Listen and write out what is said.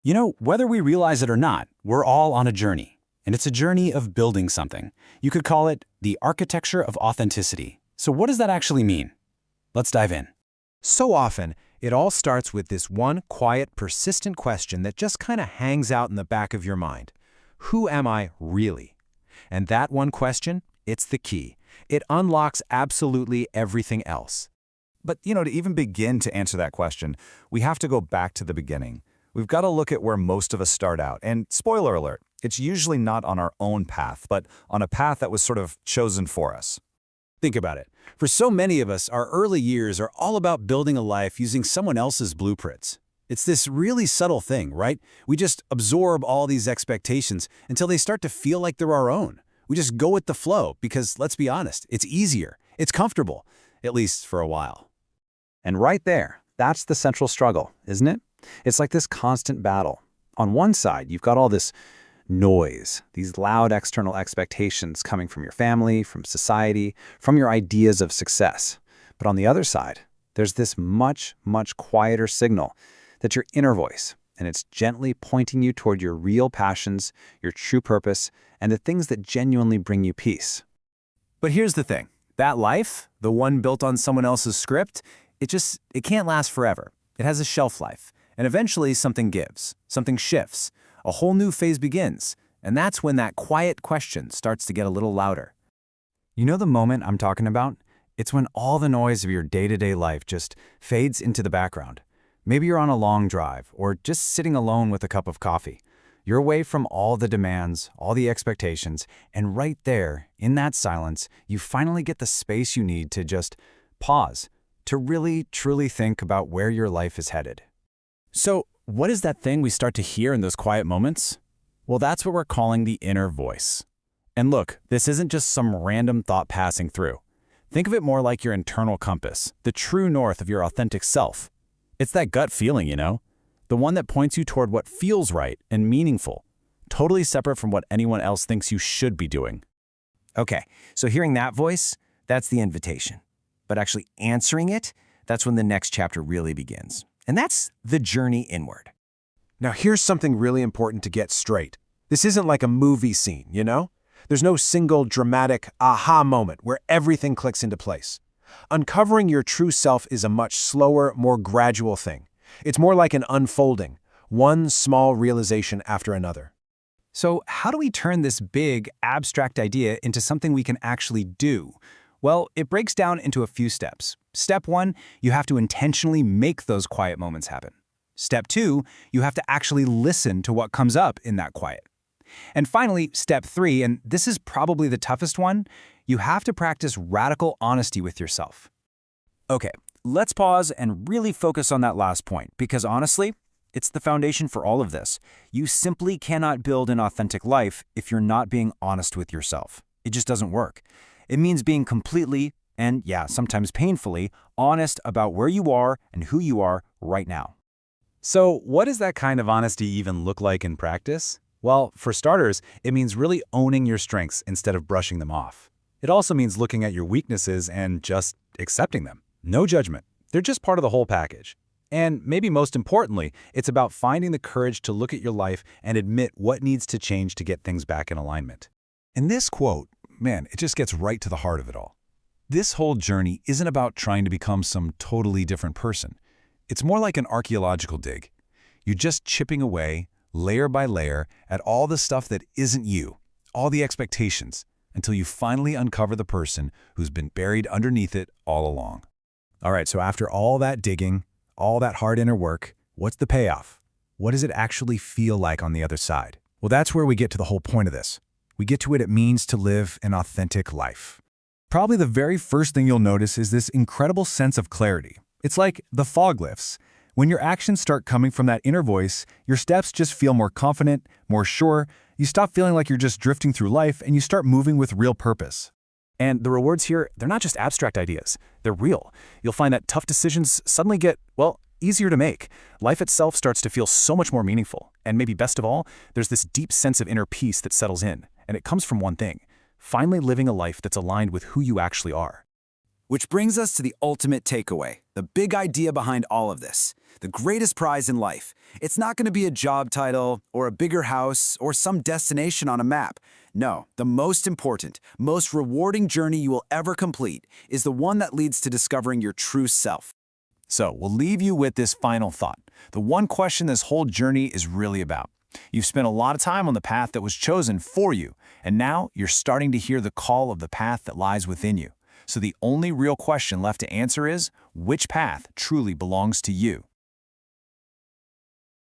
You know, whether we realize it or not, we're all on a journey. And it's a journey of building something. You could call it the architecture of authenticity. So what does that actually mean? Let's dive in. So often, it all starts with this one quiet, persistent question that just kind of hangs out in the back of your mind. Who am I really? And that one question, it's the key. It unlocks absolutely everything else. But, to even begin to answer that question, we have to go back to the beginning. We've got to look at where most of us start out. And spoiler alert, it's usually not on our own path, but on a path that was sort of chosen for us. Think about it. For so many of us, our early years are all about building a life using someone else's blueprints. It's this really subtle thing, right? We just absorb all these expectations until they start to feel like they're our own. We just go with the flow because, let's be honest, it's easier. It's comfortable, at least for a while. And right there, that's the central struggle, isn't it? It's like this constant battle. On one side, you've got all this noise, these loud external expectations coming from your family, from society, from your ideas of success. But on the other side, there's this much, much quieter signal that's your inner voice, and it's gently pointing you toward your real passions, your true purpose, and the things that genuinely bring you peace. But here's the thing. That life, the one built on someone else's script, it can't last forever. It has a shelf life. And eventually something gives, something shifts, a whole new phase begins, and that's when that quiet question starts to get a little louder. You know the moment I'm talking about? It's when all the noise of your day-to-day life just fades into the background. Maybe you're on a long drive, or just sitting alone with a cup of coffee. You're away from all the demands, all the expectations, and right there, in that silence, you finally get the space you need to just pause, to really, truly think about where your life is headed. So, what is that thing we start to hear in those quiet moments? Well, that's what we're calling the inner voice. And look, this isn't just some random thought passing through. Think of it more like your internal compass, the true north of your authentic self. It's that gut feeling, the one that points you toward what feels right and meaningful, totally separate from what anyone else thinks you should be doing. Okay, so hearing that voice, that's the invitation. But actually answering it, that's when the next chapter really begins. And that's the journey inward. Now here's something really important to get straight. This isn't like a movie scene, There's no single dramatic aha moment where everything clicks into place. Uncovering your true self is a much slower, more gradual thing. It's more like an unfolding, one small realization after another. So how do we turn this big, abstract idea into something we can actually do? Well, it breaks down into a few steps. Step 1, you have to intentionally make those quiet moments happen. Step 2, you have to actually listen to what comes up in that quiet. And finally, step 3, and this is probably the toughest one, you have to practice radical honesty with yourself. Okay, let's pause and really focus on that last point, because honestly, it's the foundation for all of this. You simply cannot build an authentic life if you're not being honest with yourself. It just doesn't work. It means being completely, and sometimes painfully, honest about where you are and who you are right now. So, what does that kind of honesty even look like in practice? Well, for starters, it means really owning your strengths instead of brushing them off. It also means looking at your weaknesses and just accepting them. No judgment. They're just part of the whole package. And maybe most importantly, it's about finding the courage to look at your life and admit what needs to change to get things back in alignment. And this quote, man, it just gets right to the heart of it all. This whole journey isn't about trying to become some totally different person. It's more like an archaeological dig. You're just chipping away, layer by layer, at all the stuff that isn't you, all the expectations, until you finally uncover the person who's been buried underneath it all along. All right, so after all that digging, all that hard inner work, what's the payoff? What does it actually feel like on the other side? Well, that's where we get to the whole point of this. We get to what it means to live an authentic life. Probably the very first thing you'll notice is this incredible sense of clarity. It's like the fog lifts. When your actions start coming from that inner voice, your steps just feel more confident, more sure. You stop feeling like you're just drifting through life and you start moving with real purpose. And the rewards here, they're not just abstract ideas. They're real. You'll find that tough decisions suddenly get, easier to make. Life itself starts to feel so much more meaningful. And maybe best of all, there's this deep sense of inner peace that settles in. And it comes from one thing: finally living a life that's aligned with who you actually are. Which brings us to the ultimate takeaway, the big idea behind all of this, the greatest prize in life. It's not going to be a job title or a bigger house or some destination on a map. No, the most important, most rewarding journey you will ever complete is the one that leads to discovering your true self. So we'll leave you with this final thought, the one question this whole journey is really about. You've spent a lot of time on the path that was chosen for you, and now you're starting to hear the call of the path that lies within you. So the only real question left to answer is, which path truly belongs to you?